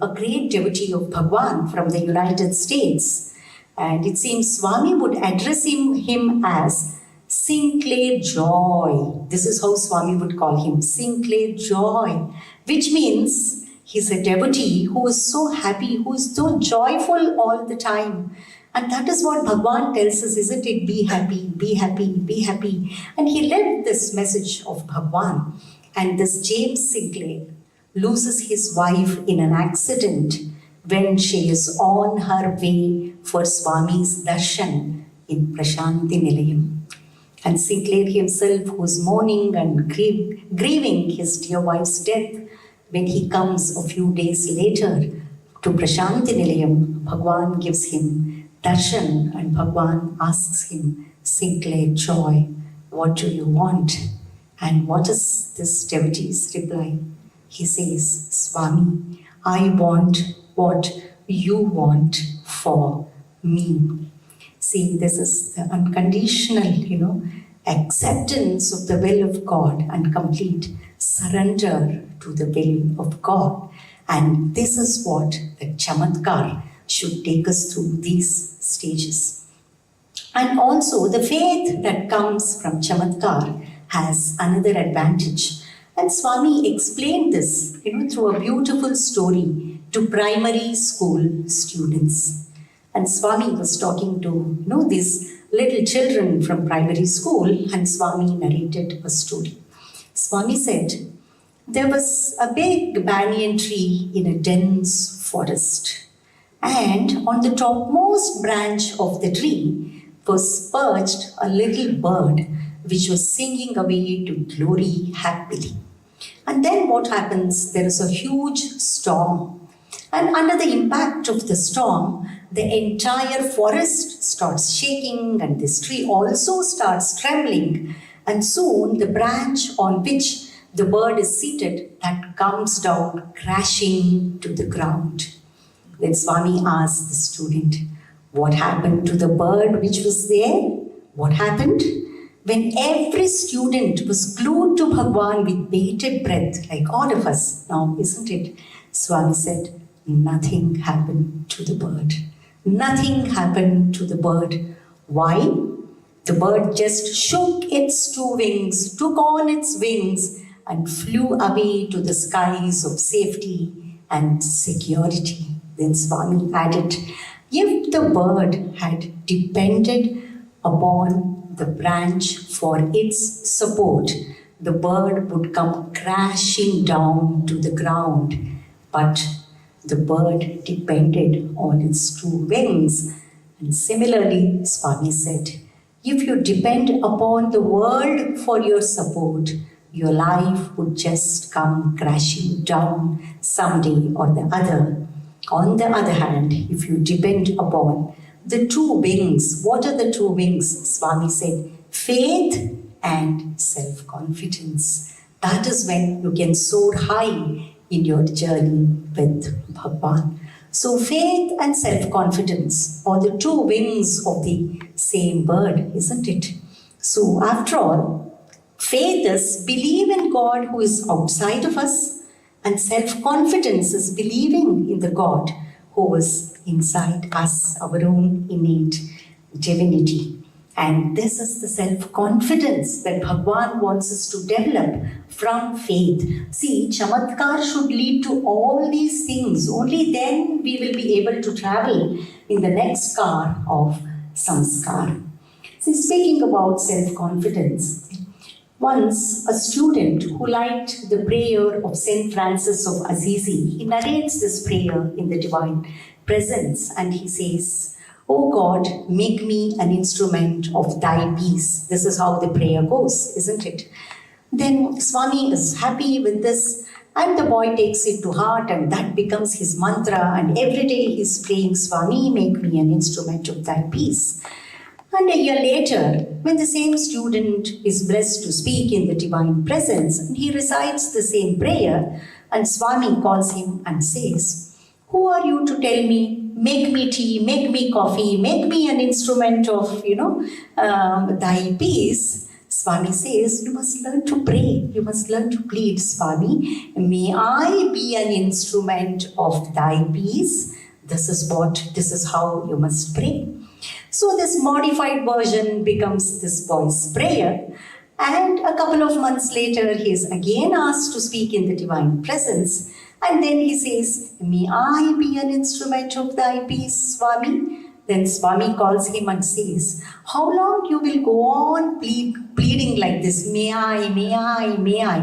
a great devotee of Bhagwan from the United States. And it seems Swami would address him as Sinclair Joy. This is how Swami would call him, Sinclair Joy, which means he's a devotee who is so happy, who is so joyful all the time. And that is what Bhagwan tells us, isn't it? Be happy, be happy, be happy. And he led this message of Bhagwan. And this James Sinclair loses his wife in an accident when she is on her way for Swami's darshan in Prasanthi Nilayam. And Sinclair himself, who is mourning and grieving his dear wife's death, when he comes a few days later to Prasanthi Nilayam, Bhagwan gives him darshan, and Bhagwan asks him, Sinclair Joy, what do you want? And what is this devotee's reply? He says, Swami, I want what you want for me. See, this is the unconditional, acceptance of the will of God and complete surrender to the will of God. And this is what the Chamatkar should take us through these stages. And also the faith that comes from Chamatkar has another advantage. And Swami explained this, through a beautiful story to primary school students. And Swami was talking to, these little children from primary school, and Swami narrated a story. Swami said, there was a big banyan tree in a dense forest. And on the topmost branch of the tree was perched a little bird which was singing away to glory happily. And then what happens? There is a huge storm. And under the impact of the storm, the entire forest starts shaking and this tree also starts trembling. And soon the branch on which the bird is seated, that comes down crashing to the ground. Then Swami asked the student, what happened to the bird which was there? What happened? When every student was glued to Bhagwan with bated breath, like all of us now, isn't it? Swami said, nothing happened to the bird. Nothing happened to the bird. Why? The bird just shook its two wings, took on its wings, and flew away to the skies of safety and security. Then Swami added, if the bird had depended upon the branch for its support, the bird would come crashing down to the ground. But the bird depended on its two wings. And similarly, Swami said, if you depend upon the world for your support, your life would just come crashing down someday or the other. On the other hand, if you depend upon the two wings, what are the two wings? Swami said, faith and self-confidence. That is when you can soar high in your journey with Bhagwan. So faith and self-confidence are the two wings of the same bird, isn't it? So after all, faith is believe in God who is outside of us, and self-confidence is believing in the God who is inside us, our own innate divinity. And this is the self-confidence that Bhagwan wants us to develop from faith. See, Chamatkar should lead to all these things. Only then we will be able to travel in the next car of samskar. See, speaking about self-confidence, once a student who liked the prayer of Saint Francis of Assisi, he narrates this prayer in the Divine Presence and he says, "O God, make me an instrument of thy peace." This is how the prayer goes, isn't it? Then Swami is happy with this and the boy takes it to heart and that becomes his mantra, and every day he's praying, "Swami, make me an instrument of thy peace." And a year later, when the same student is blessed to speak in the Divine Presence, and he recites the same prayer, and Swami calls him and says, "Who are you to tell me, make me tea, make me coffee, make me an instrument of, thy peace?" Swami says, you must learn to pray. You must learn to plead, Swami, may I be an instrument of thy peace. This is how you must pray. So this modified version becomes this boy's prayer. And a couple of months later, he is again asked to speak in the divine presence. And then he says, may I be an instrument of thy peace, Swami? Then Swami calls him and says, how long you will go on pleading like this? May I, may I, may I?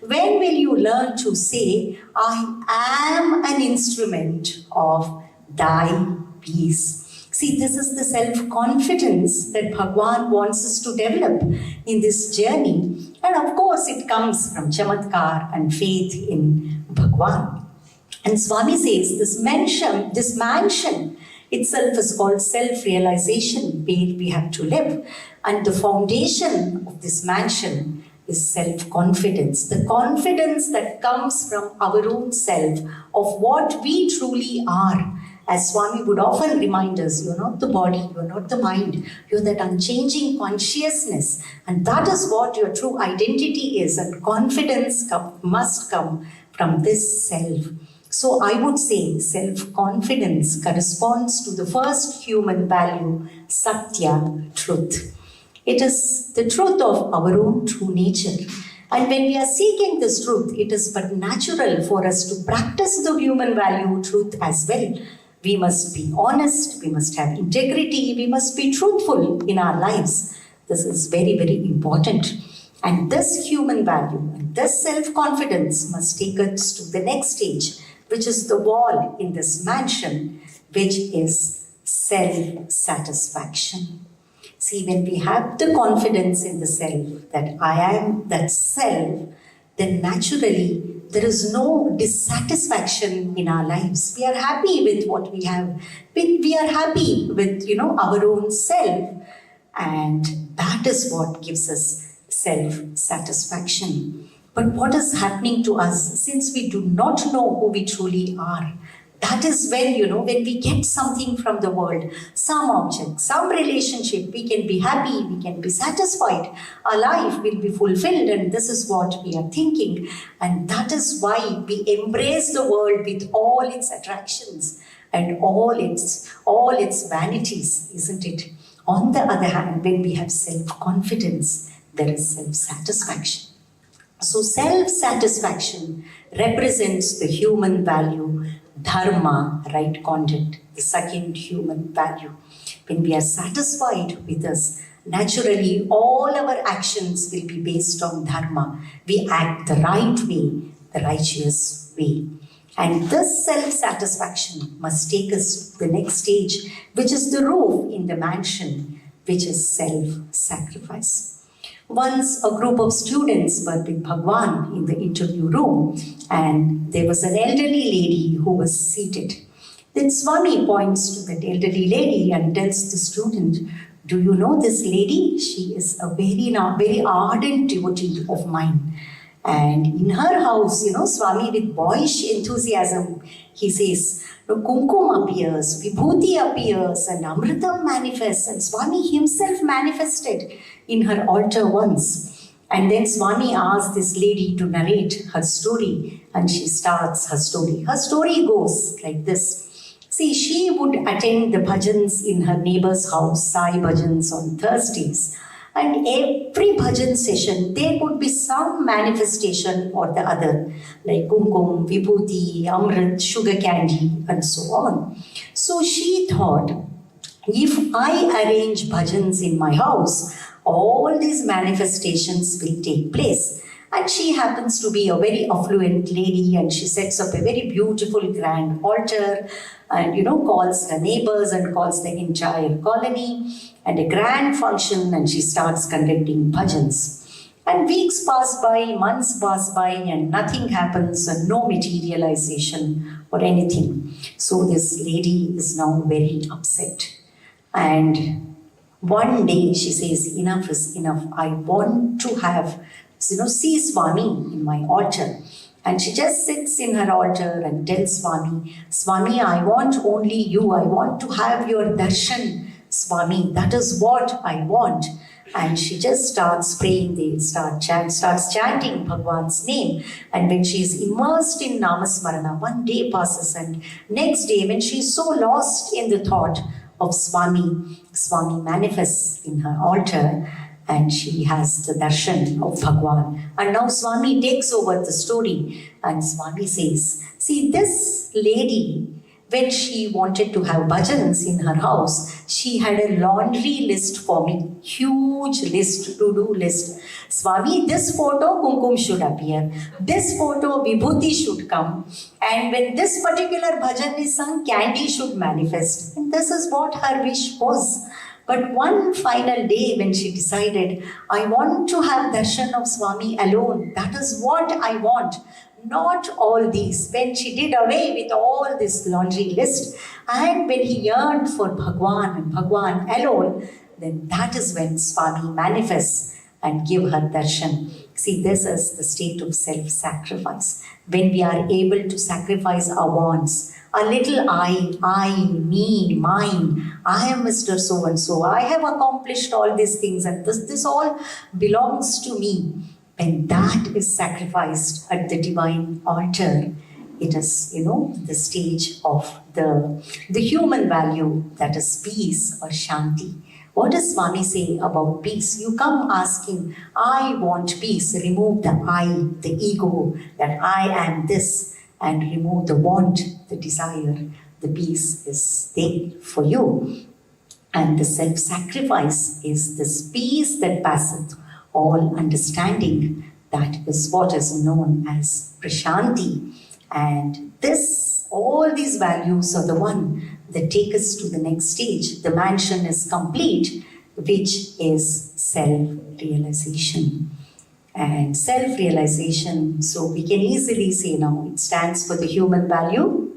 When will you learn to say, I am an instrument of thy peace? See, this is the self-confidence that Bhagwan wants us to develop in this journey. And of course, it comes from Chamatkar and faith in Bhagwan. And Swami says this mansion itself is called self-realization, where we have to live. And the foundation of this mansion is self-confidence. The confidence that comes from our own self of what we truly are. As Swami would often remind us, you're not the body, you're not the mind, you're that unchanging consciousness. And that is what your true identity is. And confidence must come from this self. So I would say self-confidence corresponds to the first human value, Sathya, truth. It is the truth of our own true nature. And when we are seeking this truth, it is but natural for us to practice the human value, truth as well. We must be honest, we must have integrity, we must be truthful in our lives. This is very, very important. And this human value and this self-confidence must take us to the next stage, which is the wall in this mansion, which is self-satisfaction. See, when we have the confidence in the self, that I am that self, then naturally there is no dissatisfaction in our lives. We are happy with what we have. We are happy with, our own self. And that is what gives us self-satisfaction. But what is happening to us since we do not know who we truly are? That is when, when we get something from the world, some object, some relationship, we can be happy, we can be satisfied, our life will be fulfilled, and this is what we are thinking. And that is why we embrace the world with all its attractions and all its vanities, isn't it? On the other hand, when we have self-confidence, there is self-satisfaction. So self-satisfaction represents the human value, dharma, right conduct, the second human value. When we are satisfied with us, naturally all our actions will be based on dharma. We act the right way, the righteous way. And this self-satisfaction must take us to the next stage, which is the roof in the mansion, which is self-sacrifice. Once a group of students were with Bhagwan in the interview room, and there was an elderly lady who was seated. Then Swami points to that elderly lady and tells the student, do you know this lady? She is a very ardent devotee of mine. And in her house, Swami with boyish enthusiasm, he says, Kumkum appears, Vibhuti appears, and Amritam manifests, and Swami himself manifested in her altar once. And then Swami asked this lady to narrate her story, and she starts her story. Her story goes like this. See, she would attend the bhajans in her neighbor's house, Sai Bhajans on Thursdays. And every bhajan session, there would be some manifestation or the other, like kumkum, vibhuti, amrit, sugar candy, and so on. So she thought, if I arrange bhajans in my house, all these manifestations will take place. And she happens to be a very affluent lady, and she sets up a very beautiful grand altar and, calls her neighbors and calls the entire colony and a grand function, and she starts conducting bhajans. And weeks pass by, months pass by, and nothing happens, and no materialization or anything. So this lady is now very upset. And one day she says, enough is enough. I want to have, see Swami in my altar. And she just sits in her altar and tells Swami, Swami, I want only you. I want to have your darshan. Swami, that is what I want. And she just starts praying, starts chanting Bhagwan's name. And when she is immersed in Namasmarana, one day passes, and next day, when she is so lost in the thought of Swami, Swami manifests in her altar, and she has the darshan of Bhagwan. And now Swami takes over the story, and Swami says, see, this lady, when she wanted to have bhajans in her house, she had a laundry list for me, huge list, to-do list. Swami, this photo kumkum should appear, this photo vibhuti should come, and when this particular bhajan is sung, candy should manifest. And this is what her wish was. But one final day when she decided, I want to have darshan of Swami alone, that is what I want. Not all these. When she did away with all this laundry list, and when he yearned for Bhagwan and Bhagwan alone, then that is when Swami manifests and give her darshan. See, this is the state of self-sacrifice. When we are able to sacrifice our wants, a little I, me, mine, I am Mr. So-and-so, I have accomplished all these things, and this all belongs to me. When that is sacrificed at the divine altar, it is, the stage of the human value, that is peace or shanti. What does Swami say about peace? You come asking, I want peace. Remove the I, the ego, that I am this, and remove the want, the desire. The peace is there for you. And the self-sacrifice is this peace that passeth all understanding. That is what is known as Prasanthi. And all these values are the one that take us to the next stage. The mansion is complete, which is self-realization. And self-realization, so we can easily say now, it stands for the human value,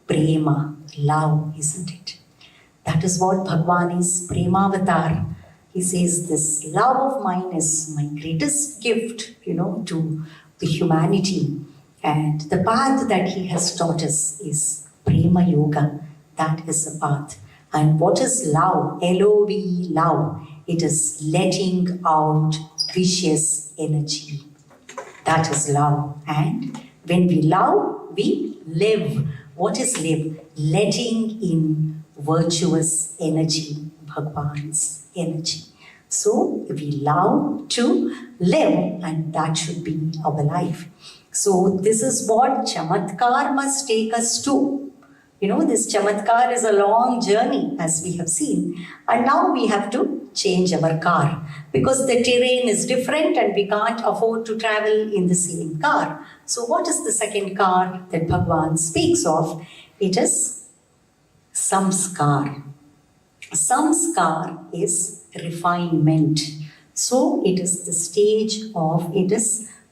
prema, love, isn't it? That is what Bhagwan is, Premavatar. He says, this love of mine is my greatest gift, to the humanity. And the path that he has taught us is Prema Yoga. That is the path. And what is love? L-O-V, love. It is letting out vicious energy. That is love. And when we love, we live. What is live? Letting in virtuous energy, Bhagwan's energy. So we love to live, and that should be our life. So this is what Chamatkar must take us to. This Chamatkar is a long journey, as we have seen. And now we have to change our car, because the terrain is different and we can't afford to travel in the same car. So what is the second car that Bhagwan speaks of? It is samskar. Samskar is refinement. So it is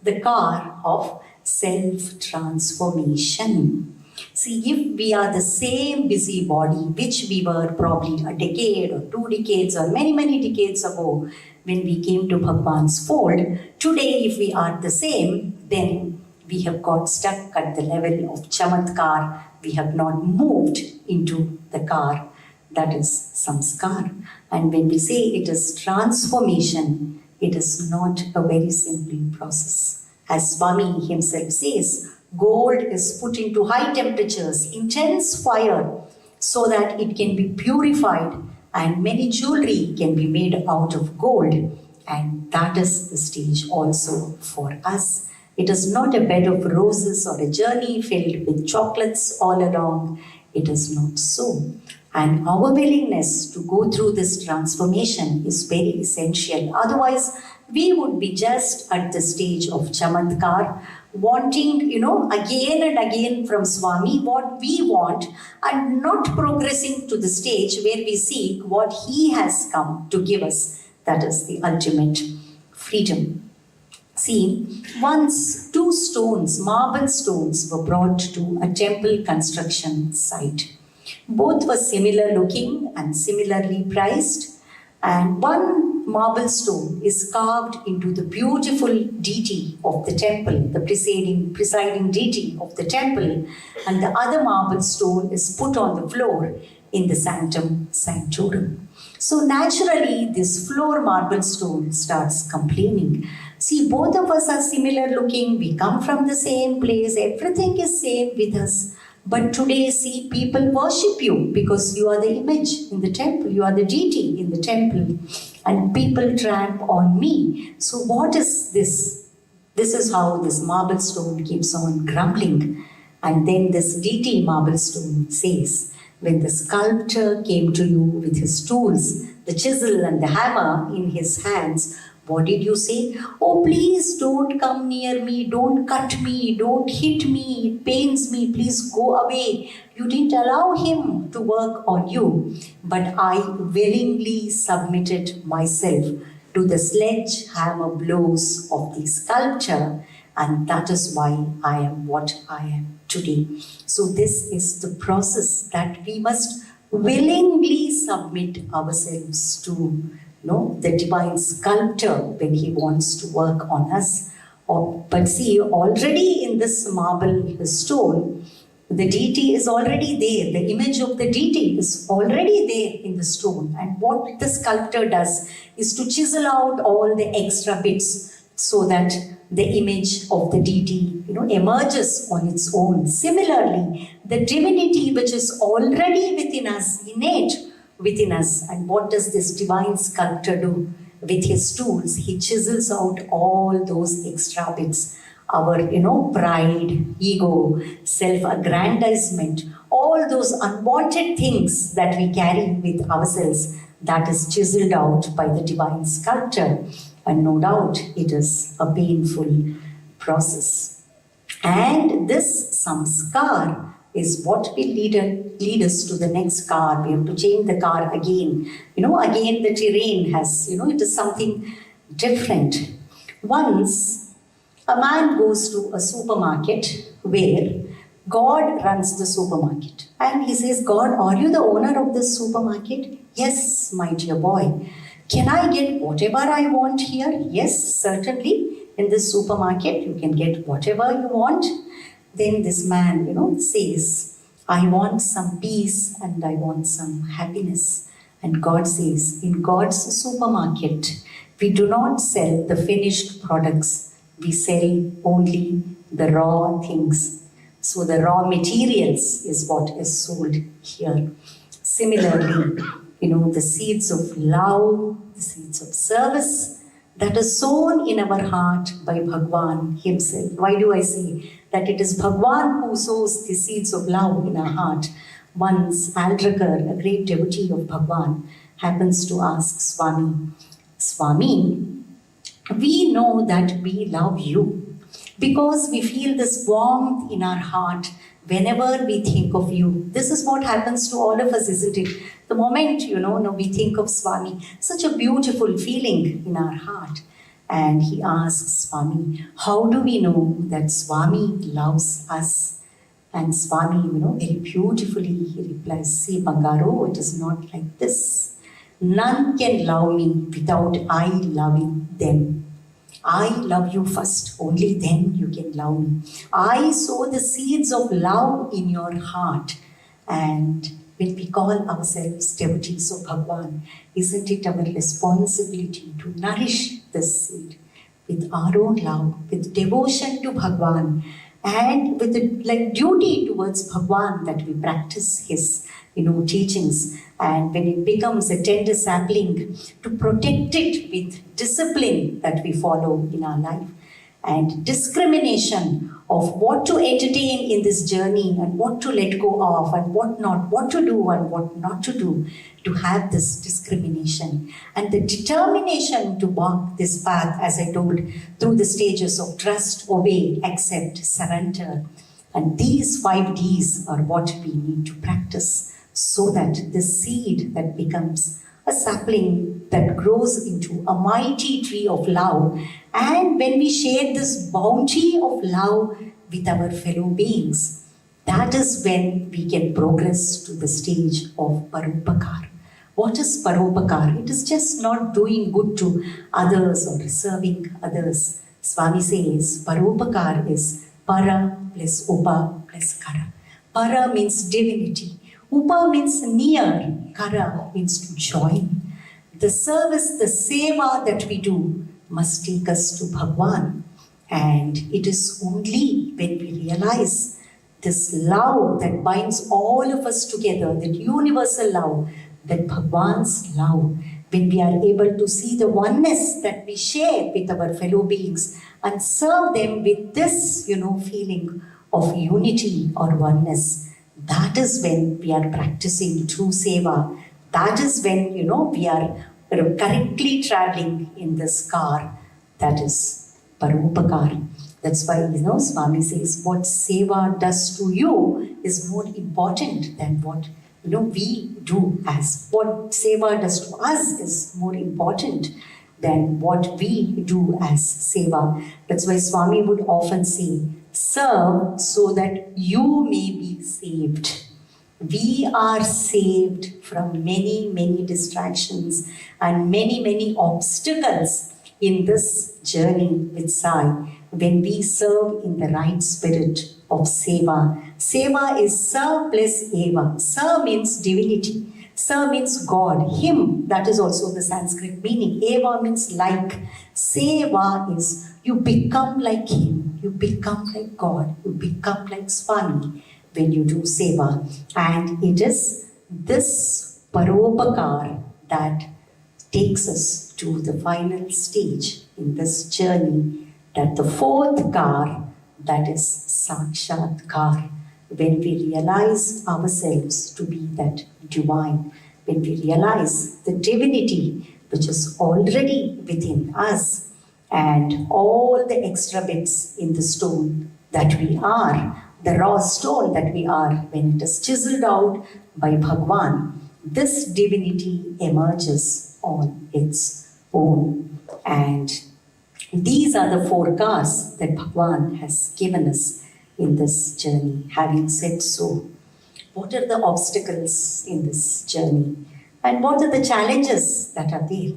the car of self-transformation. See, if we are the same busy body which we were probably a decade or 2 decades or many, many decades ago when we came to Bhagwan's fold, today if we are the same, then we have got stuck at the level of Chamatkar. We have not moved into the car. That is samskar. And when we say it is transformation, it is not a very simple process. As Swami himself says, gold is put into high temperatures, intense fire, so that it can be purified, and many jewelry can be made out of gold. And that is the stage also for us. It is not a bed of roses or a journey filled with chocolates all along. It is not so. And our willingness to go through this transformation is very essential. Otherwise, we would be just at the stage of Chamatkar, wanting, again and again from Swami what we want, and not progressing to the stage where we seek what he has come to give us. That is the ultimate freedom. See, once 2 stones, marble stones, were brought to a temple construction site. Both were similar looking and similarly priced, and one marble stone is carved into the beautiful deity of the temple, the presiding deity of the temple, and the other marble stone is put on the floor in the sanctum sanctorum. So naturally, this floor marble stone starts complaining. See, both of us are similar looking. We come from the same place. Everything is same with us. But today, see, people worship you because you are the image in the temple. You are the deity in the temple. And people tramp on me. So what is this? This is how this marble stone keeps on grumbling. And then this deity marble stone says, when the sculptor came to you with his tools, the chisel and the hammer in his hands, what did you say? Oh, please don't come near me, don't cut me, don't hit me, it pains me, please go away. You didn't allow him to work on you, but I willingly submitted myself to the sledgehammer blows of the sculptor, and that is why I am what I am today. So this is the process that we must willingly submit ourselves to, the divine sculptor when he wants to work on us. But see, already in this marble stone, the deity is already there. The image of the deity is already there in the stone. And what the sculptor does is to chisel out all the extra bits so that the image of the deity, emerges on its own. Similarly, the divinity which is already within us, innate within us. And what does this divine sculptor do with his tools? He chisels out all those extra bits. Our, pride, ego, self-aggrandizement, all those unwanted things that we carry with ourselves, that is chiseled out by the divine sculptor. And no doubt it is a painful process. And this samskar is what will lead us to the next car. We have to change the car again. Again the terrain has, it is something different. Once a man goes to a supermarket where God runs the supermarket. And he says, God, are you the owner of this supermarket? Yes, my dear boy. Can I get whatever I want here? Yes, certainly. In this supermarket, you can get whatever you want. Then this man, says, I want some peace and I want some happiness. And God says, in God's supermarket, we do not sell the finished products. We sell only the raw things. So the raw materials is what is sold here. Similarly, the seeds of love, the seeds of service that is sown in our heart by Bhagwan himself. Why do I say that it is Bhagwan who sows the seeds of love in our heart? Once Aldrakar, a great devotee of Bhagwan, happens to ask Swami, Swami, we know that we love you because we feel this warmth in our heart whenever we think of you. This is what happens to all of us, isn't it? The moment, we think of Swami, such a beautiful feeling in our heart. And he asks Swami, how do we know that Swami loves us? And Swami, very beautifully, he replies, see, Bangaro, it is not like this. None can love me without I loving them. I love you first, only then you can love me. I sow the seeds of love in your heart. And when we call ourselves devotees of Bhagwan, isn't it our responsibility to nourish this seed with our own love, with devotion to Bhagwan, and with the duty towards Bhagwan that we practice his teachings. And when it becomes a tender sapling, to protect it with discipline that we follow in our life, and discrimination of what to entertain in this journey and what to let go of and what not, what to do and what not to do, to have this discrimination and the determination to walk this path, as I told, through the stages of trust, obey, accept, surrender. And these 5 Ds are what we need to practice, so that the seed that becomes a sapling that grows into a mighty tree of love. And when we share this bounty of love with our fellow beings, that is when we can progress to the stage of Paropakar. What is Paropakar? It is just not doing good to others or serving others. Swami says Paropakar is Para plus Upa plus Kara. Para means divinity. Upa means near, Kara means to join. The service, the seva that we do must take us to Bhagwan. And it is only when we realize this love that binds all of us together, that universal love, that Bhagwan's love, when we are able to see the oneness that we share with our fellow beings and serve them with this, feeling of unity or oneness, that is when we are practicing true seva. That is when, we are correctly traveling in this car, that is Paropakar. That's why, Swami says what seva does to you is more important than what, we do as. What seva does to us is more important than what we do as seva. That's why Swami would often say, serve so that you may be saved. We are saved from many, many distractions and many, many obstacles in this journey with Sai when we serve in the right spirit of seva. Seva is Sa plus Eva. Sa means divinity. Sa means God, Him. That is also the Sanskrit meaning. Eva means like. Seva is you become like Him. You become like God. You become like Swami when you do seva. And it is this paropakar that takes us to the final stage in this journey, that the fourth car, that is Sakshatkar, when we realize ourselves to be that divine, when we realize the divinity which is already within us, and all the extra bits in the stone that we are, the raw stone that we are, when it is chiseled out by Bhagwan, this divinity emerges on its own. And these are the four cars that Bhagwan has given us in this journey. Having said so, what are the obstacles in this journey? And what are the challenges that are there?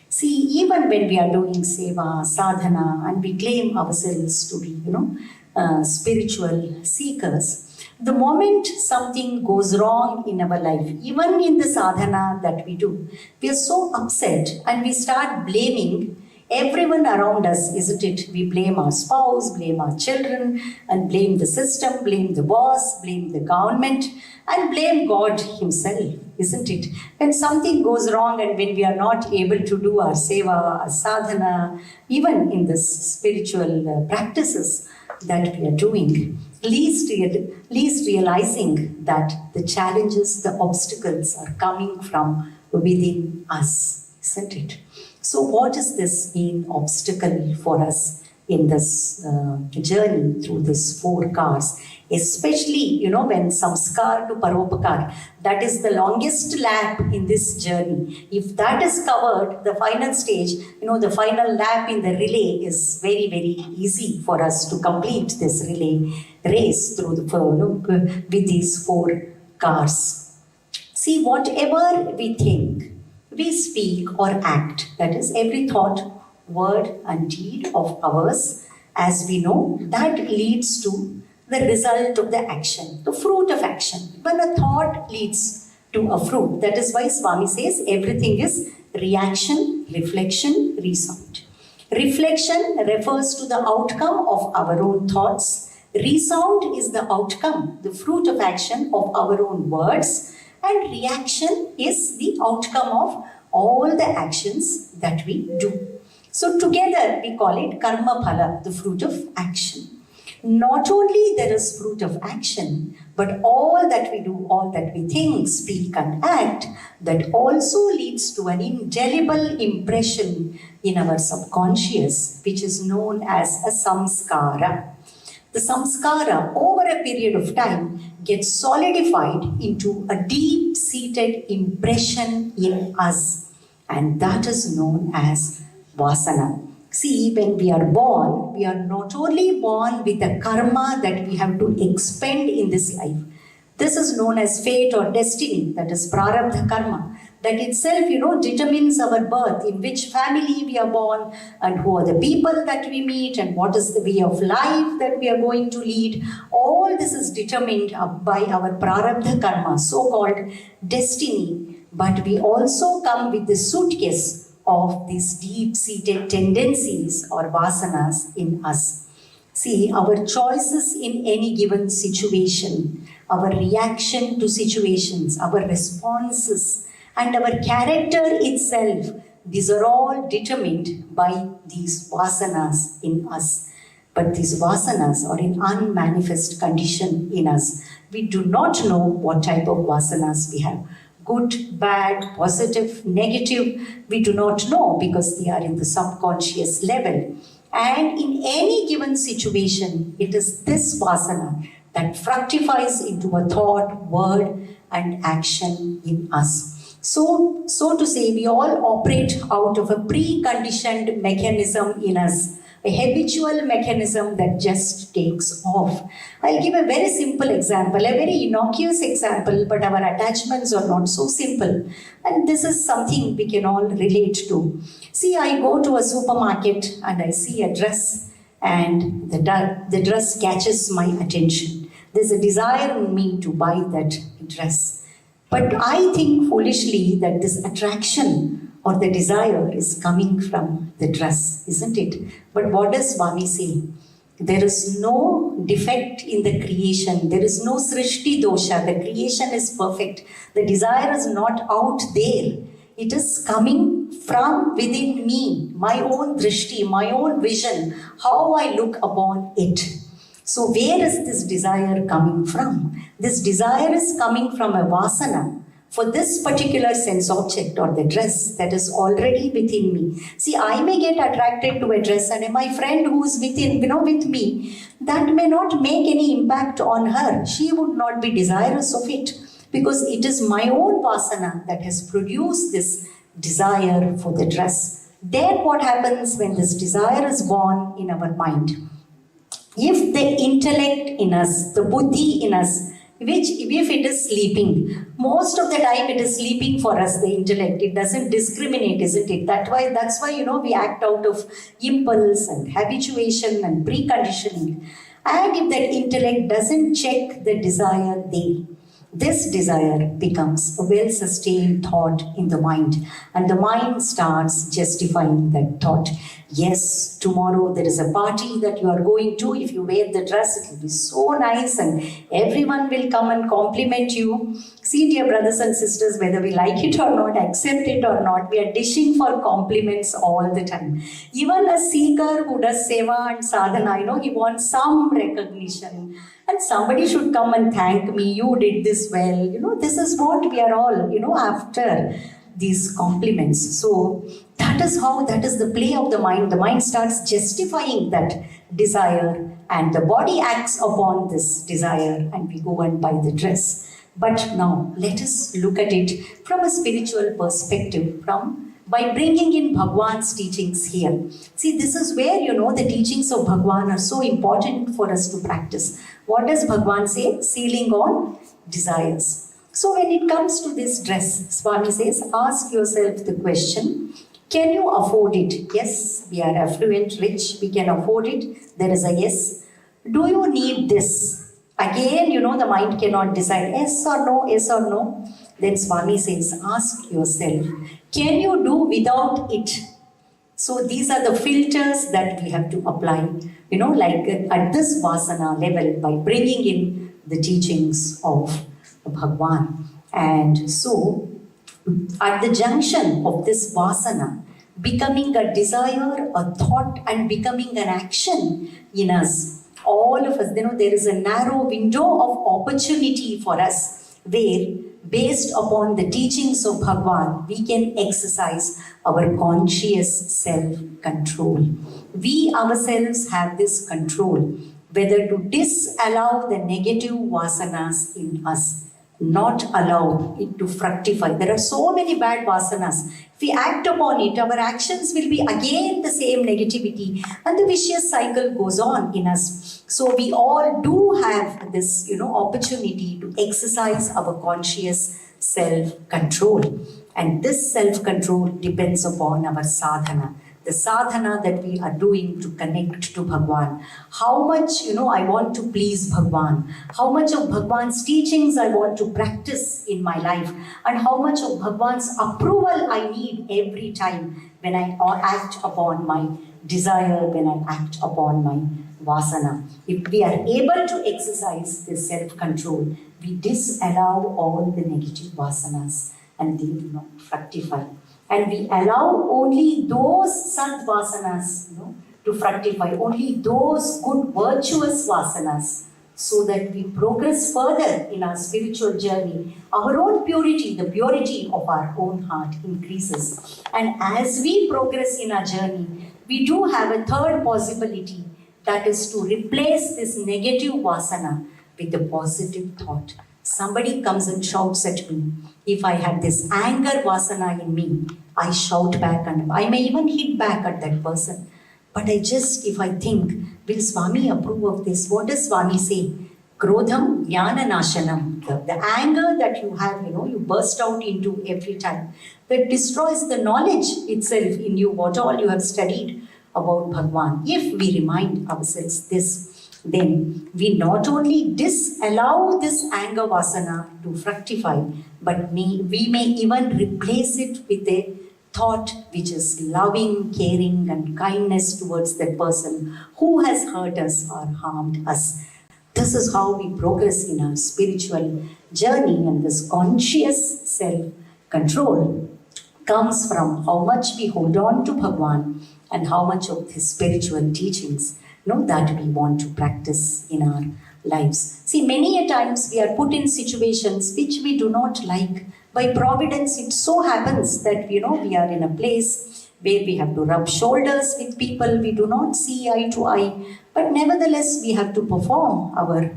See, even when we are doing seva, sadhana, and we claim ourselves to be, spiritual seekers, the moment something goes wrong in our life, even in the sadhana that we do, we are so upset and we start blaming everyone around us, isn't it? We blame our spouse, blame our children, and blame the system, blame the boss, blame the government, and blame God Himself, isn't it? When something goes wrong and when we are not able to do our seva, our sadhana, even in the spiritual practices that we are doing, least realizing that the challenges, the obstacles are coming from within us, isn't it? So what is this main obstacle for us in this journey through these four cars? Especially, when samskar to paropakar, that is the longest lap in this journey. If that is covered, the final stage, the final lap in the relay is very, very easy for us to complete this relay race through with these four cars. See, whatever we think, we speak or act, that is every thought, word and deed of ours, as we know, that leads to the result of the action, the fruit of action. When a thought leads to a fruit, that is why Swami says everything is reaction, reflection, resound. Reflection refers to the outcome of our own thoughts. Resound is the outcome, the fruit of action of our own words. And reaction is the outcome of all the actions that we do. So together we call it karma phala, the fruit of action. Not only there is fruit of action, but all that we do, all that we think, speak and act, that also leads to an indelible impression in our subconscious, which is known as a samskara. The samskara, over a period of time, gets solidified into a deep-seated impression in us, and that is known as vasana. See, when we are born, we are not only born with a karma that we have to expend in this life. This is known as fate or destiny, that is prarabdha karma. That itself, determines our birth, in which family we are born, and who are the people that we meet, and what is the way of life that we are going to lead. All this is determined by our prarabdha karma, so-called destiny. But we also come with the suitcase of these deep-seated tendencies or vasanas in us. See, our choices in any given situation, our reaction to situations, our responses, and our character itself, these are all determined by these vasanas in us. But these vasanas are in unmanifest condition in us. We do not know what type of vasanas we have. Good, bad, positive, negative, we do not know because they are in the subconscious level. And in any given situation, it is this vasana that fructifies into a thought, word, and action in us. So to say, we all operate out of a preconditioned mechanism in us, a habitual mechanism that just takes off. I'll give a very simple example, a very innocuous example, but our attachments are not so simple. And this is something we can all relate to. See, I go to a supermarket and I see a dress, and the dress catches my attention. There's a desire in me to buy that dress. But I think foolishly that this attraction or the desire is coming from the dress, isn't it? But what does Swami say? There is no defect in the creation. There is no srishti dosha. The creation is perfect. The desire is not out there. It is coming from within me, my own drishti, my own vision, how I look upon it. So where is this desire coming from? This desire is coming from a vasana for this particular sense object or the dress that is already within me. See, I may get attracted to a dress, and my friend who is with me, that may not make any impact on her. She would not be desirous of it because it is my own vasana that has produced this desire for the dress. Then what happens when this desire is born in our mind? If the intellect in us, the buddhi in us, if it is sleeping, most of the time it is sleeping for us, the intellect. It doesn't discriminate, isn't it? That's why we act out of impulse and habituation and preconditioning. And if that intellect doesn't check the desire there, this desire becomes a well-sustained thought in the mind, and the mind starts justifying that thought. Yes, tomorrow there is a party that you are going to. If you wear the dress, it will be so nice and everyone will come and compliment you. See, dear brothers and sisters, whether we like it or not, accept it or not, we are dishing for compliments all the time. Even a seeker who does seva and sadhana, he wants some recognition. And somebody should come and thank me, you did this well. This is what we are all, after these compliments. So that is the play of the mind. The mind starts justifying that desire and the body acts upon this desire and we go and buy the dress. But now let us look at it from a spiritual perspective, by bringing in Bhagwan's teachings here. See, this is where, the teachings of Bhagwan are so important for us to practice. What does Bhagwan say? Sealing on desires. So when it comes to this dress, Swami says, ask yourself the question, can you afford it? Yes, we are affluent, rich, we can afford it. There is a yes. Do you need this? Again, the mind cannot decide yes or no, yes or no. Then Swami says, ask yourself, can you do without it? So these are the filters that we have to apply, like at this vasana level by bringing in the teachings of Bhagwan. And so at the junction of this vasana, becoming a desire, a thought, and becoming an action in us, all of us, there is a narrow window of opportunity for us where, based upon the teachings of Bhagwan, we can exercise our conscious self-control. We ourselves have this control, whether to disallow the negative vasanas in us, not allow it to fructify. There are so many bad vasanas. If we act upon it, our actions will be again the same negativity, and the vicious cycle goes on in us. So we all do have this, opportunity to exercise our conscious self-control. And this self-control depends upon our sadhana. The sadhana that we are doing to connect to Bhagwan. How much, I want to please Bhagwan. How much of Bhagwan's teachings I want to practice in my life. And how much of Bhagwan's approval I need every time when I act upon my desire, when I act upon my vasana. If we are able to exercise this self-control, we disallow all the negative vasanas and they do not fructify. And we allow only those sadvasanas, to fructify, only those good virtuous vasanas, so that we progress further in our spiritual journey. Our own purity, the purity of our own heart increases. And as we progress in our journey, we do have a third possibility, that is to replace this negative vasana with a positive thought. Somebody comes and shouts at me. If I have this anger vasana in me, I shout back and I may even hit back at that person. But if I think, will Swami approve of this? What does Swami say? Krodham jnana nashanam. The anger that you have, you burst out into every time. That destroys the knowledge itself in you, what all you have studied about Bhagwan. If we remind ourselves this, then we not only disallow this anger vasana to fructify, but we may even replace it with a thought which is loving, caring and kindness towards that person who has hurt us or harmed us. This is how we progress in our spiritual journey, and this conscious self-control comes from how much we hold on to Bhagwan and how much of his spiritual teachings that we want to practice in our lives. See, many a times we are put in situations which we do not like. By providence, it so happens that, we are in a place where we have to rub shoulders with people we do not see eye to eye. But nevertheless, we have to perform our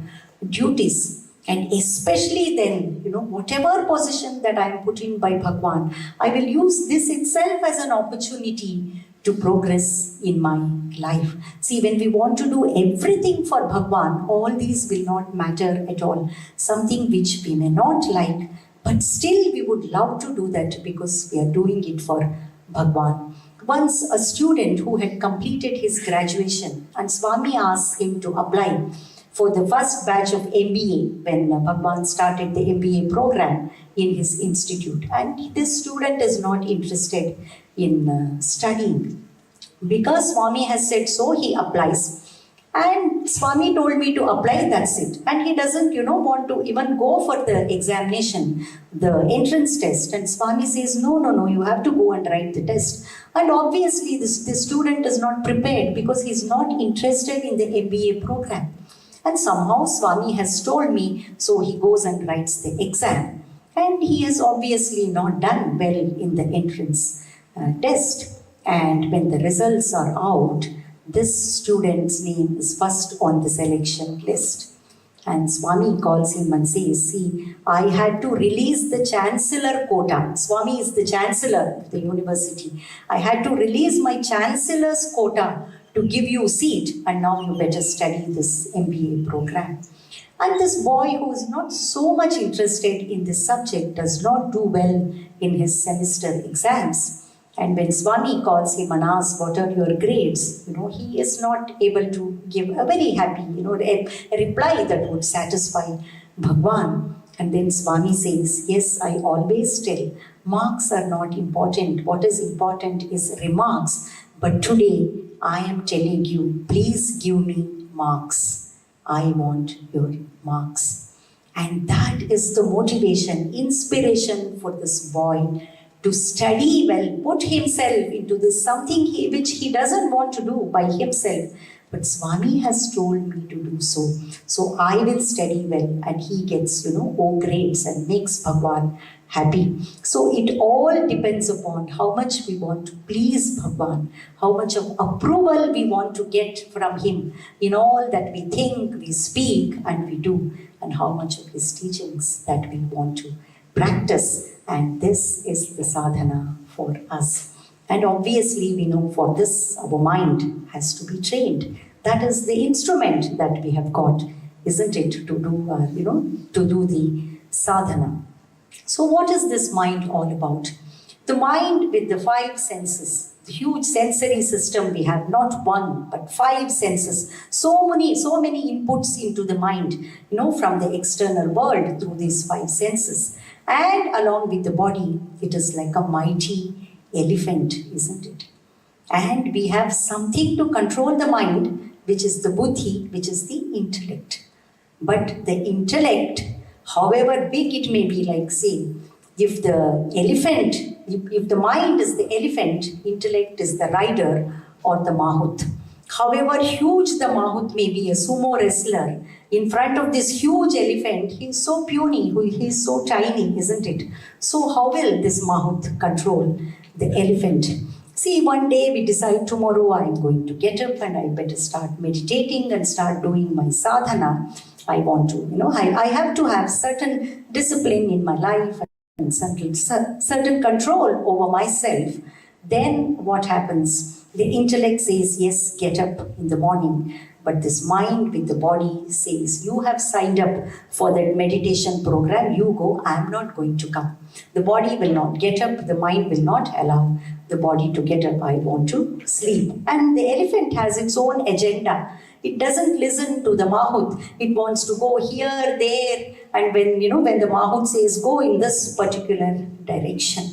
duties. And especially then, whatever position that I am put in by Bhagwan, I will use this itself as an opportunity to progress in my life. See, when we want to do everything for Bhagwan, all these will not matter at all. Something which we may not like, but still we would love to do that because we are doing it for Bhagwan. Once a student who had completed his graduation and Swami asked him to apply for the first batch of MBA when Bhagwan started the MBA program in his institute. And this student is not interested in studying. Because Swami has said so, he applies. And Swami told me to apply, that's it. And he doesn't, want to even go for the examination, the entrance test. And Swami says, no, you have to go and write the test. And obviously, this student is not prepared because he's not interested in the MBA program. And somehow Swami has told me, so he goes and writes the exam. And he has obviously not done well in the entrance test. And when the results are out, this student's name is first on the selection list. And Swami calls him and says, see, I had to release the chancellor quota. Swami is the chancellor of the university. I had to release my chancellor's quota to give you a seat, and now you better study this MBA program. And this boy who is not so much interested in this subject does not do well in his semester exams. And when Swami calls him and asks what are your grades, he is not able to give a very happy, a reply that would satisfy Bhagwan. And then Swami says, yes, I always tell, marks are not important. What is important is remarks. But today, I am telling you, please give me marks. I want your marks. And that is the motivation, inspiration for this boy to study well, put himself into this something which he doesn't want to do by himself. But Swami has told me to do so. So I will study well, and he gets, O grades and makes Bhagwan happy. So it all depends upon how much we want to please Bhagwan, how much of approval we want to get from him in all that we think, we speak and we do, and how much of his teachings that we want to practice. And this is the sadhana for us. And obviously we know for this our mind has to be trained. That is the instrument that we have got, isn't it, to do, to do the sadhana. So what is this mind all about? The mind with the five senses, the huge sensory system we have, not one, but five senses. So many inputs into the mind, from the external world through these five senses. And along with the body, it is like a mighty elephant, isn't it? And we have something to control the mind, which is the buddhi, which is the intellect. But the intellect, however big it may be, like say, if the mind is the elephant, intellect is the rider or the mahut. However huge the mahut may be, a sumo wrestler, in front of this huge elephant, he is so puny, he is so tiny, isn't it? So how will this mahut control the elephant? See, one day we decide tomorrow I am going to get up and I better start meditating and start doing my sadhana. I want to, I have to have certain discipline in my life and certain control over myself. Then what happens? The intellect says, yes, get up in the morning. But this mind with the body says, you have signed up for that meditation program, you go, I am not going to come. The body will not get up, the mind will not allow the body to get up, I want to sleep. And the elephant has its own agenda. It doesn't listen to the mahut. It wants to go here, there, and when the mahut says go in this particular direction.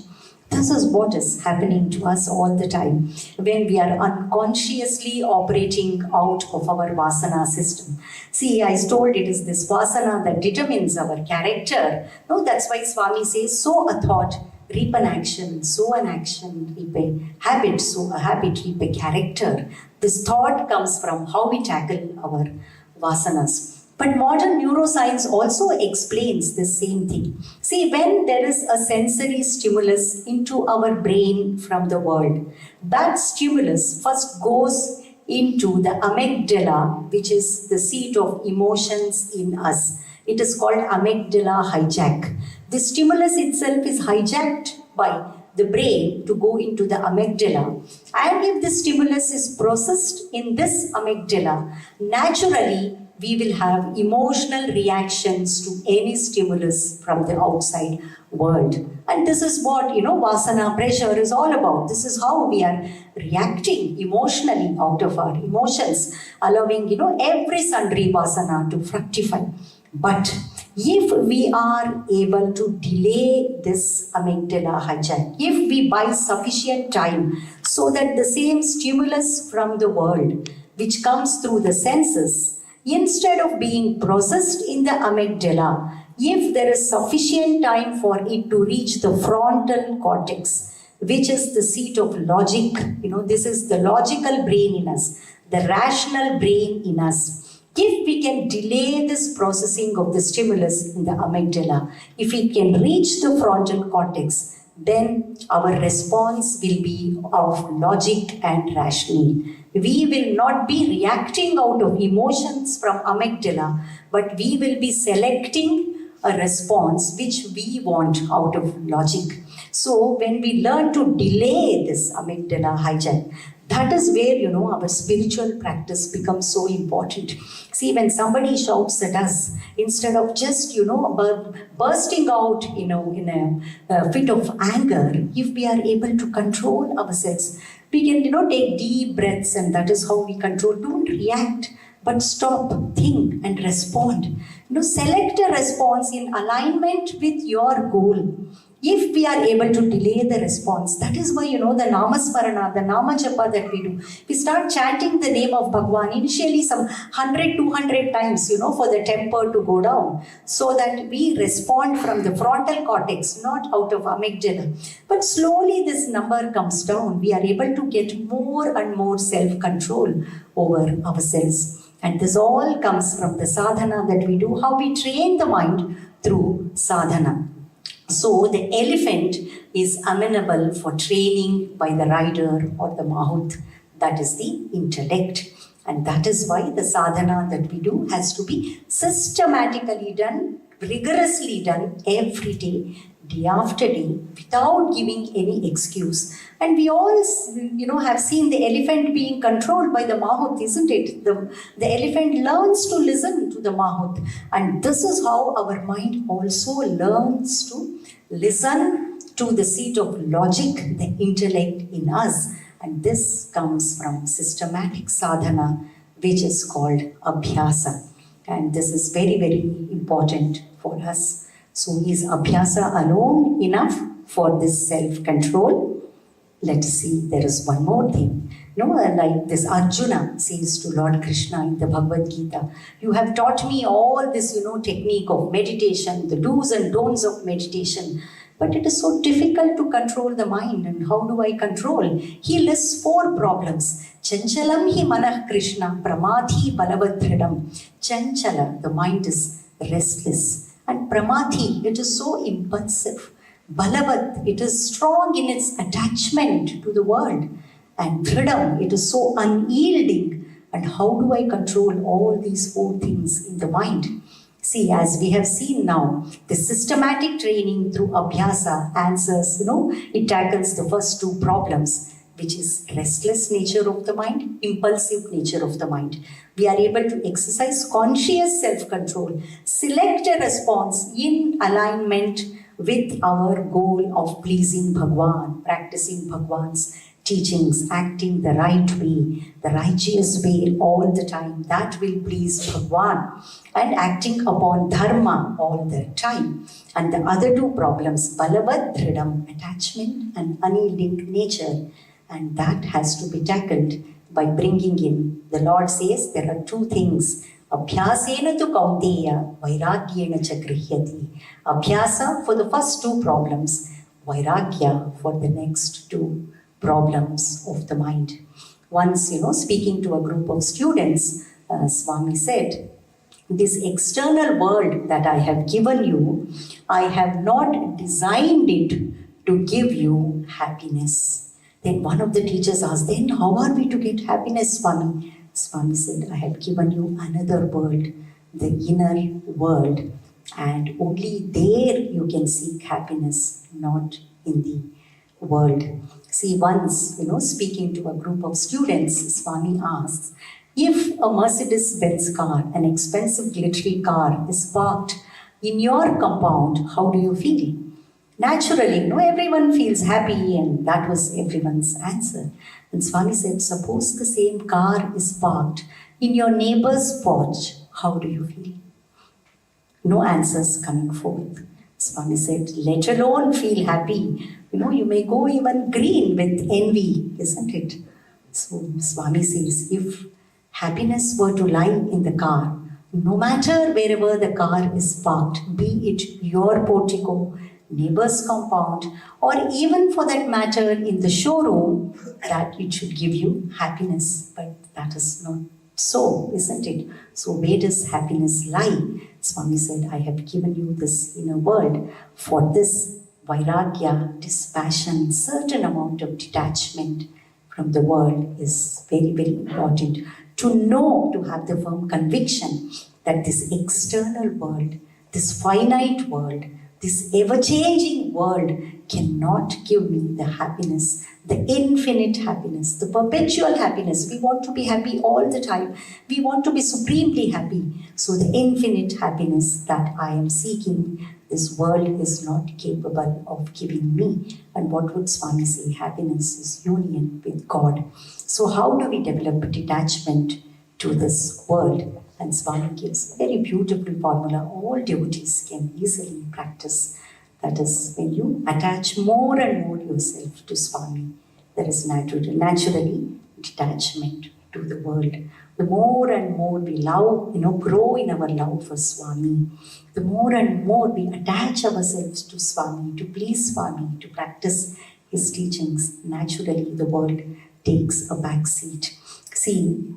This is what is happening to us all the time when we are unconsciously operating out of our vasana system. See, I told it is this vasana that determines our character. No, that's why Swami says, sow a thought, reap an action, sow an action, reap a habit, sow a habit, reap a character. This thought comes from how we tackle our vasanas. But modern neuroscience also explains the same thing. See, when there is a sensory stimulus into our brain from the world, that stimulus first goes into the amygdala, which is the seat of emotions in us. It is called amygdala hijack. The stimulus itself is hijacked by the brain to go into the amygdala. And if the stimulus is processed in this amygdala, naturally, we will have emotional reactions to any stimulus from the outside world. And this is what, vasana pressure is all about. This is how we are reacting emotionally out of our emotions, allowing, every sundry vasana to fructify. But if we are able to delay this amygdala hijack, if we buy sufficient time so that the same stimulus from the world, which comes through the senses, instead of being processed in the amygdala, if there is sufficient time for it to reach the frontal cortex, which is the seat of logic, this is the logical brain in us, the rational brain in us. If we can delay this processing of the stimulus in the amygdala, if it can reach the frontal cortex, then our response will be of logic and rationale. We will not be reacting out of emotions from amygdala, but we will be selecting a response which we want out of logic. So when we learn to delay this amygdala hijack, that is where, our spiritual practice becomes so important. See, when somebody shouts at us, instead of just, bursting out, in a fit of anger, if we are able to control ourselves, we can, take deep breaths, and that is how we control. Don't react, but stop, think, and respond. Select a response in alignment with your goal. If we are able to delay the response, that is why, the Namasmarana, the Nama Japa that we do, we start chanting the name of Bhagwan, initially some 100, 200 times, for the temper to go down, so that we respond from the frontal cortex, not out of amygdala. But slowly this number comes down. We are able to get more and more self-control over ourselves. And this all comes from the sadhana that we do, how we train the mind through sadhana. So the elephant is amenable for training by the rider or the mahut, that is the intellect. And that is why the sadhana that we do has to be systematically done, rigorously done every day. day after day, without giving any excuse. And we all, have seen the elephant being controlled by the mahout, isn't it? The elephant learns to listen to the mahout. And this is how our mind also learns to listen to the seat of logic, the intellect in us. And this comes from systematic sadhana, which is called abhyasa. And this is very, very important for us. So is abhyasa alone enough for this self-control? Let's see, there is one more thing. Like this Arjuna says to Lord Krishna in the Bhagavad Gita, you have taught me all this, technique of meditation, the do's and don'ts of meditation. But it is so difficult to control the mind. And how do I control? He lists 4 problems. Chanchalam hi manah Krishna, pramadhi balavadhridam. Chanchala, the mind is restless. And pramadhi, it is so impulsive. Balavad, it is strong in its attachment to the world. And dhridam, it is so unyielding. And how do I control all these 4 things in the mind? See, as we have seen now, the systematic training through abhyasa answers, it tackles the first 2 problems, which is restless nature of the mind, impulsive nature of the mind. We are able to exercise conscious self-control, select a response in alignment with our goal of pleasing Bhagwan, practicing Bhagwan's teachings, acting the right way, the righteous way all the time, that will please Bhagwan, and acting upon dharma all the time. And the other 2 problems, balavad dhridam, attachment and unyielding nature, and that has to be tackled by bringing in, the Lord says there are 2 things, abhyasena tu kaunteya, vairagyena cha grihyati. Abhyasa for the first 2 problems, vairagya for the next 2 problems of the mind. Once, speaking to a group of students, Swami said, this external world that I have given you, I have not designed it to give you happiness. Then one of the teachers asked, then how are we to get happiness, Swami? Swami said, I have given you another world, the inner world, and only there you can seek happiness, not in the world. See, once, speaking to a group of students, Swami asks, if a Mercedes-Benz car, an expensive glittery car, is parked in your compound, how do you feel? Naturally, everyone feels happy, and that was everyone's answer. And Swami said, suppose the same car is parked in your neighbor's porch, how do you feel? No answers coming forth. Swami said, let alone feel happy. You may go even green with envy, isn't it? So Swami says, if happiness were to lie in the car, no matter wherever the car is parked, be it your portico, neighbor's compound, or even for that matter in the showroom, that it should give you happiness. But that is not so, isn't it? So where does happiness lie? Swami said, I have given you this inner world. For this vairagya, dispassion, certain amount of detachment from the world is very, very important. To know, to have the firm conviction that this external world, this finite world, this ever-changing world cannot give me the happiness, the infinite happiness, the perpetual happiness. We want to be happy all the time. We want to be supremely happy. So the infinite happiness that I am seeking, this world is not capable of giving me. And what would Swami say? Happiness is union with God. So how do we develop detachment to this world? And Swami gives a very beautiful formula all devotees can easily practice. That is, when you attach more and more yourself to Swami, there is naturally detachment to the world. The more and more we love, grow in our love for Swami, the more and more we attach ourselves to Swami, to please Swami, to practice his teachings, naturally the world takes a back seat. See,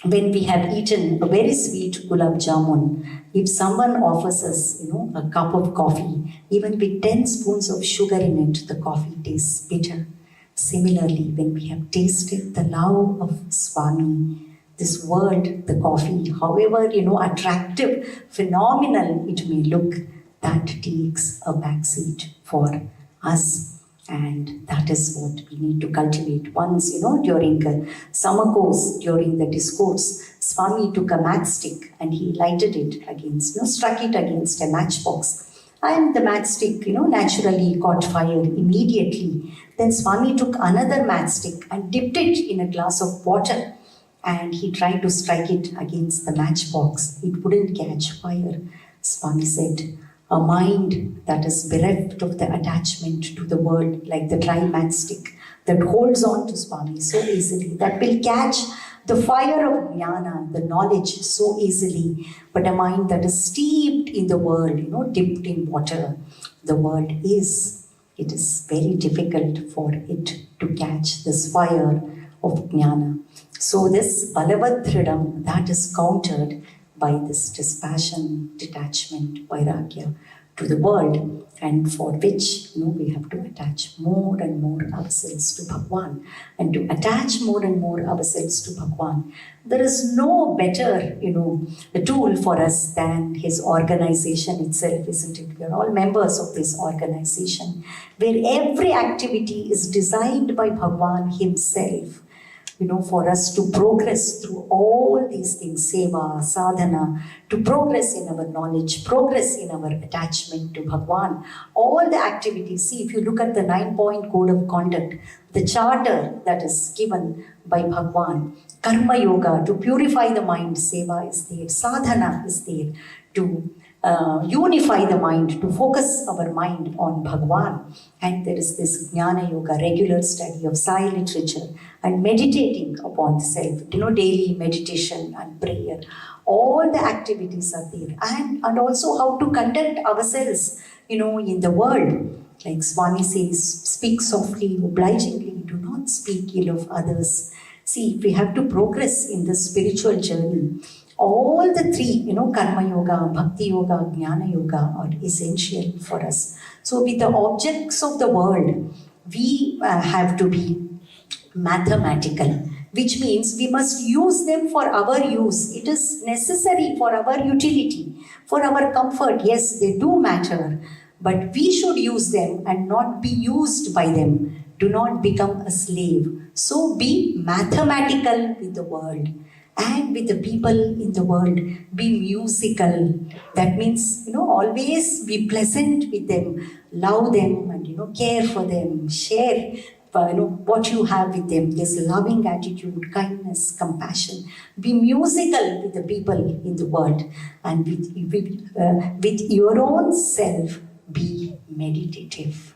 when we have eaten a very sweet gulab jamun, if someone offers us, a cup of coffee, even with 10 spoons of sugar in it, the coffee tastes bitter. Similarly, when we have tasted the love of Swami, this world, the coffee, however, attractive, phenomenal it may look, that takes a backseat for us. And that is what we need to cultivate. Once, during a summer course, during the discourse, Swami took a matchstick and he lighted it against, struck it against a matchbox. And the matchstick, naturally caught fire immediately. Then Swami took another matchstick and dipped it in a glass of water. And he tried to strike it against the matchbox. It wouldn't catch fire. Swami said, a mind that is bereft of the attachment to the world, like the dry matchstick that holds on to Swami so easily, that will catch the fire of jnana, the knowledge, so easily. But a mind that is steeped in the world, dipped in water, the world it is very difficult for it to catch this fire of jnana. So this balavadridam, that is countered by this dispassion, detachment, vairagya to the world, and for which we have to attach more and more ourselves to Bhagwan. And to attach more and more ourselves to Bhagwan, there is no better a tool for us than his organization itself, isn't it? We are all members of this organization, where every activity is designed by Bhagwan himself, for us to progress through all these things, seva, sadhana, to progress in our knowledge, progress in our attachment to Bhagwan. All the activities, see, if you look at the 9-point code of conduct, the charter that is given by Bhagwan, karma yoga, to purify the mind, seva is there, sadhana is there, to unify the mind, to focus our mind on Bhagwan. And there is this jnana yoga, regular study of Sai literature and meditating upon the self, daily meditation and prayer. All the activities are there. And also how to conduct ourselves, in the world. Like Swami says, speak softly, obligingly, do not speak ill of others. See, if we have to progress in the spiritual journey, all the three, karma yoga, bhakti yoga, jnana yoga are essential for us. So with the objects of the world, we have to be mathematical, which means we must use them for our use. It is necessary for our utility, for our comfort. Yes, they do matter, but we should use them and not be used by them. Do not become a slave. So be mathematical with the world. And with the people in the world, be musical. That means, always be pleasant with them, love them, and, care for them, share, what you have with them. This loving attitude, kindness, compassion. Be musical with the people in the world. And with your own self, be meditative.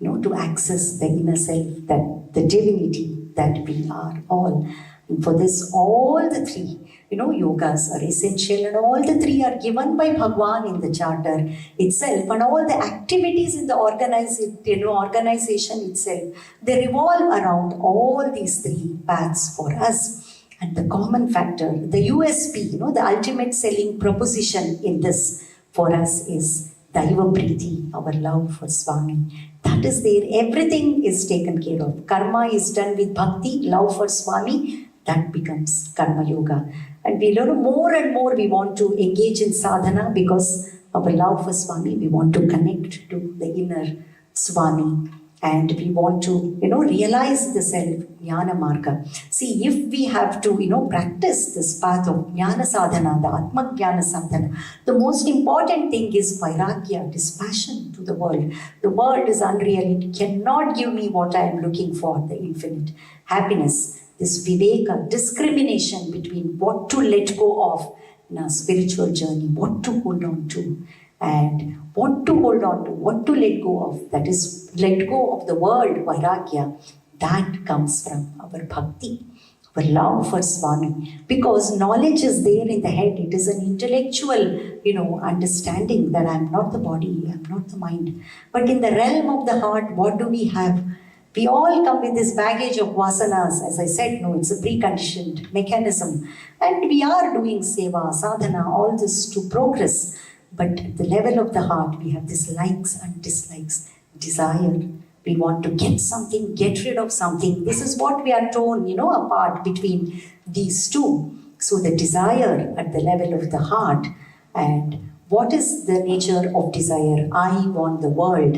To access the inner self, that the divinity that we are all. And for this, all the three, yogas are essential, and all the three are given by Bhagwan in the charter itself, and all the activities in the organization itself, they revolve around all these three paths for us. And the common factor, the USP, the ultimate selling proposition in this for us is Daiva Priti, our love for Swami. That is there. Everything is taken care of. Karma is done with bhakti, love for Swami. That becomes karma yoga. And we learn more and more we want to engage in sadhana because our love for Swami, we want to connect to the inner Swami. And we want to, realize the self, jnana marga. See, if we have to, practice this path of jnana sadhana, the atma jnana sadhana, the most important thing is vairagya, dispassion to the world. The world is unreal. It cannot give me what I am looking for, the infinite happiness. This viveka, discrimination between what to let go of in our spiritual journey, what to hold on to, and what to hold on to, what to let go of. That is, let go of the world, vairagya. That comes from our bhakti, our love for Swami. Because knowledge is there in the head. It is an intellectual, understanding that I am not the body, I am not the mind. But in the realm of the heart, what do we have? We all come with this baggage of vasanas. As I said, it's a preconditioned mechanism. And we are doing seva, sadhana, all this to progress. But at the level of the heart, we have this likes and dislikes, desire. We want to get something, get rid of something. This is what we are torn, apart between these two. So the desire at the level of the heart and What is the nature of desire? I want the world,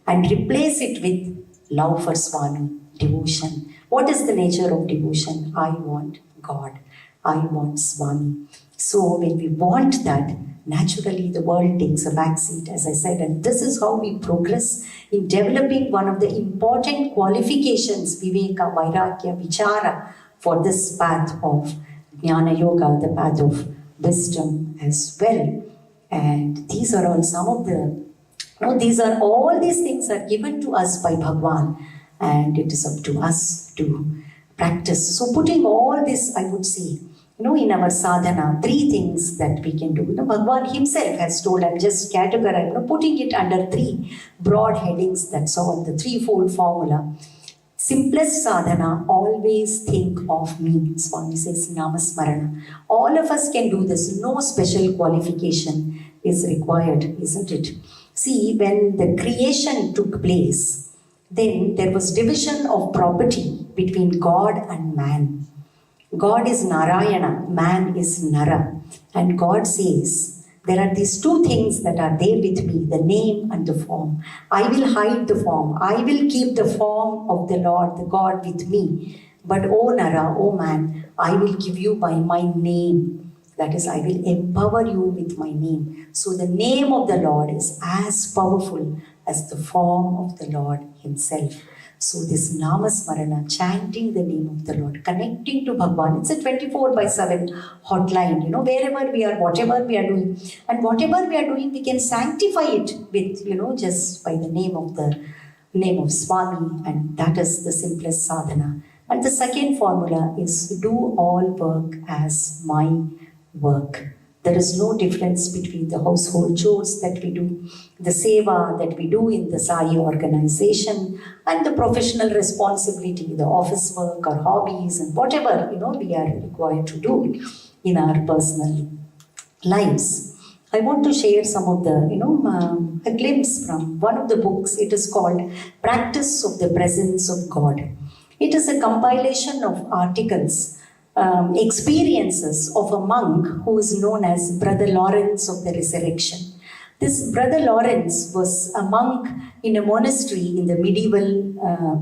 and replace it with love for Swami, devotion. What is the nature of devotion? I want God. I want Swami. So when we want that, naturally the world takes a backseat, as I said, and this is how we progress in developing one of the important qualifications, Viveka, Vairagya, Vichara, for this path of Jnana Yoga, the path of wisdom as well. And these are all some of the, all these things are given to us by Bhagwan, and it is up to us to practice. So putting all this, I would say, in our sadhana, 3 things that we can do. Bhagwan himself has told, I'm just categorizing, putting it under 3 broad headings, that's all, the 3-fold formula. Simplest sadhana, always think of me. Swami says, Namasmarana. All of us can do this. No special qualification is required, isn't it? See, when the creation took place, then there was division of property between God and man. God is Narayana, man is Nara. And God says, there are these 2 things that are there with me, the name and the form. I will hide the form. I will keep the form of the Lord, the God with me. But O Nara, O man, I will give you by my name. That is, I will empower you with my name. So the name of the Lord is as powerful as the form of the Lord himself. So this Namasmarana, chanting the name of the Lord, connecting to Bhagwan, it's a 24/7 hotline, wherever we are, whatever we are doing. And whatever we are doing, we can sanctify it with, just by the name of Swami, and that is the simplest sadhana. And the second formula is do all work as my work. There is no difference between the household chores that we do, the seva that we do in the Sai organization, and the professional responsibility, the office work or hobbies and whatever, we are required to do in our personal lives. I want to share some of the, a glimpse from one of the books. It is called Practice of the Presence of God. It is a compilation of articles, experiences of a monk who is known as Brother Lawrence of the Resurrection. This Brother Lawrence was a monk in a monastery in the medieval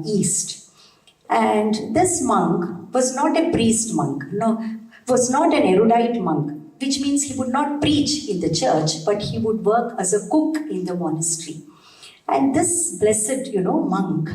East. And this monk was not a priest monk, was not an erudite monk, which means he would not preach in the church, but he would work as a cook in the monastery. And this blessed, monk,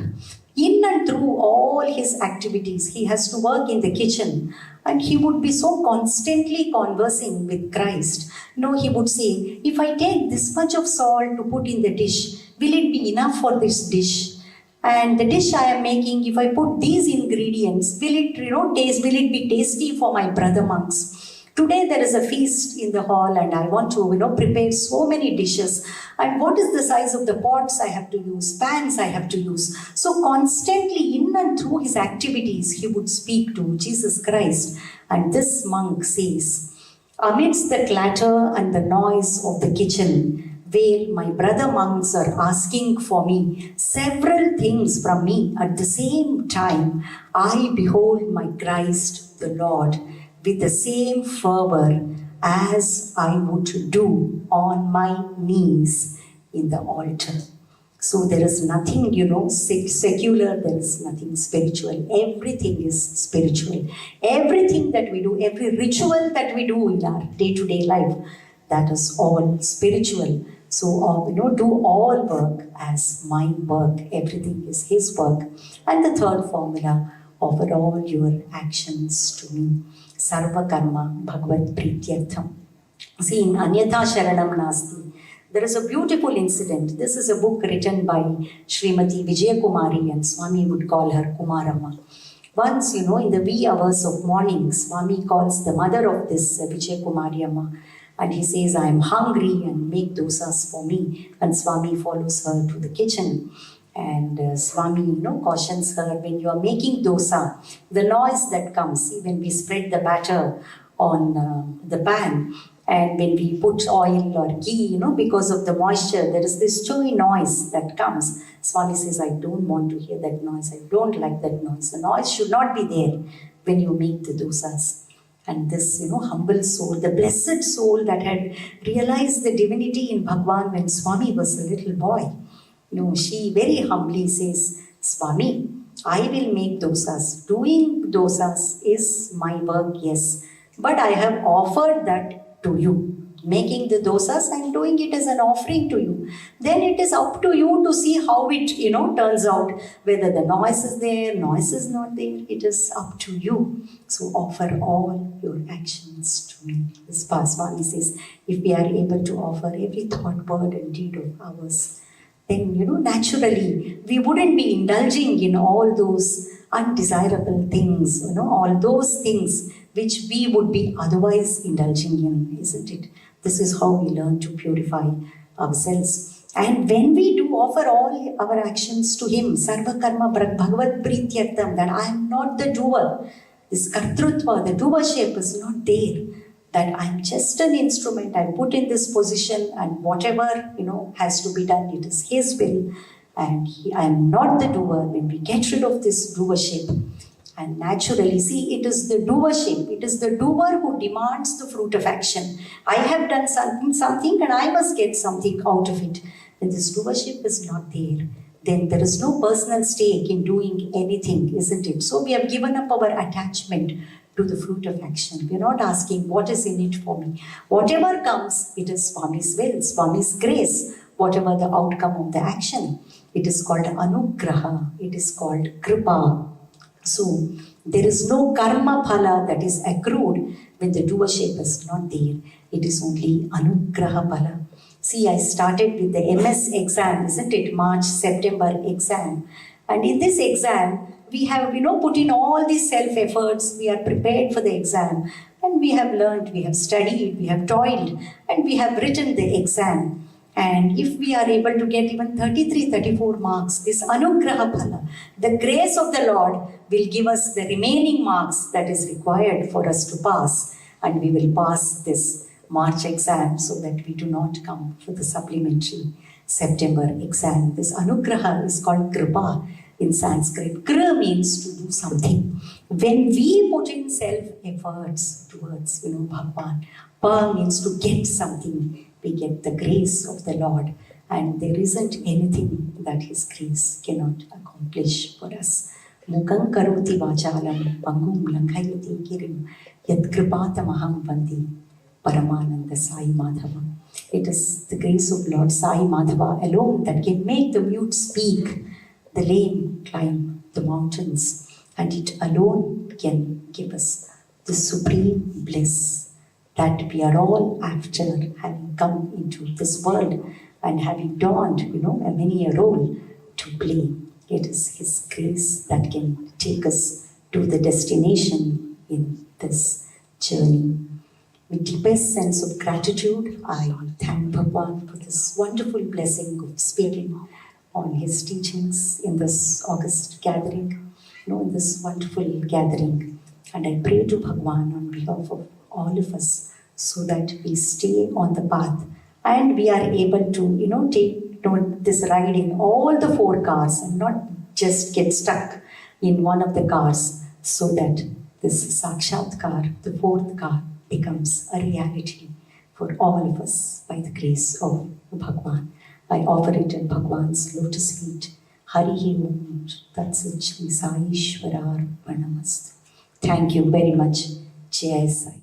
in and through all his activities, he has to work in the kitchen, and he would be so constantly conversing with Christ. He would say, if I take this much of salt to put in the dish, will it be enough for this dish? And the dish I am making, if I put these ingredients, will it, will it be tasty for my brother monks? Today there is a feast in the hall and I want to, prepare so many dishes. And what is the size of the pots I have to use, pans I have to use? So constantly in and through his activities, he would speak to Jesus Christ. And this monk says, amidst the clatter and the noise of the kitchen, where my brother monks are asking for me several things from me at the same time, I behold my Christ the Lord with the same fervor as I would do on my knees in the altar. So there is nothing, secular, there is nothing spiritual. Everything is spiritual. Everything that we do, every ritual that we do in our day-to-day life, that is all spiritual. So, do all work as my work. Everything is his work. And the third formula, offer all your actions to me. Sarva karma bhagavad prityartham. See, in Anyatha Sharanam Nasti, there is a beautiful incident. This is a book written by Srimati Vijaya Kumari, and Swami would call her Kumaramma. Once, in the wee hours of morning, Swami calls the mother of this Vijaya Kumari Amma, and he says, I am hungry and make dosas for me. And Swami follows her to the kitchen. And Swami, cautions her, when you are making dosa, the noise that comes, see, when we spread the batter on the pan, and when we put oil or ghee, because of the moisture, there is this chewy noise that comes. Swami says, I don't want to hear that noise. I don't like that noise. The noise should not be there when you make the dosas. And this, humble soul, the blessed soul that had realized the divinity in Bhagwan when Swami was a little boy, she very humbly says, Swami, I will make dosas. Doing dosas is my work, yes. But I have offered that to you. Making the dosas, I am doing it as an offering to you. Then it is up to you to see how it, turns out. Whether the noise is there, noise is not there. It is up to you. So offer all your actions to me. This Swami says, if we are able to offer every thought, word and deed of ours, then, naturally, we wouldn't be indulging in all those undesirable things, all those things which we would be otherwise indulging in, isn't it? This is how we learn to purify ourselves. And when we do offer all our actions to Him, Sarva Karma Bhagavad Prityartham, that I am not the doer, this Kartrutva, the doership is not there, that I am just an instrument, I am put in this position and whatever, has to be done, it is His will, and I am not the doer. When we get rid of this doership, and naturally, see, it is the doership, it is the doer who demands the fruit of action. I have done something and I must get something out of it. When this doership is not there, then there is no personal stake in doing anything, isn't it? So we have given up our attachment to the fruit of action. We are not asking what is in it for me. Whatever comes, it is Swami's will, Swami's grace, whatever the outcome of the action. It is called anugraha, it is called kripa. So there is no karma phala that is accrued when the doership is not there. It is only anugraha phala. See, I started with the MS exam, isn't it? March, September exam. And in this exam, we have, put in all these self-efforts. We are prepared for the exam. And we have learned, we have studied, we have toiled, and we have written the exam. And if we are able to get even 33, 34 marks, this anugraha phala, the grace of the Lord will give us the remaining marks that is required for us to pass. And we will pass this March exam so that we do not come for the supplementary September exam. This anugraha is called kripa in Sanskrit. Kra means to do something. When we put in self-efforts towards, Bhagwan, pa means to get something. We get the grace of the Lord, and there isn't anything that His grace cannot accomplish for us. Mukam karoti vachalam pangum langhayati kirim yat kripatamaham vandi Paramananda Sai Madhava. It is the grace of Lord Sai Madhava alone that can make the mute speak, the lame climb the mountains, and it alone can give us the supreme bliss that we are all after, having come into this world and having donned, many a role to play. It is His grace that can take us to the destination in this journey. With deepest sense of gratitude, I thank Bhagwan for this wonderful blessing of speaking on His teachings in this August gathering, in this wonderful gathering. And I pray to Bhagwan on behalf of all of us so that we stay on the path and we are able to, take this ride in all the 4 cars and not just get stuck in one of the cars, so that this Sakshatkar, the 4th car, becomes a reality for all of us by the grace of Bhagwan. I offer it at Bhagwan's lotus feet. Harihi Om Tat Sat Shri Sai Ishwarar Pranamastu. Thank you very much. Jai Sai.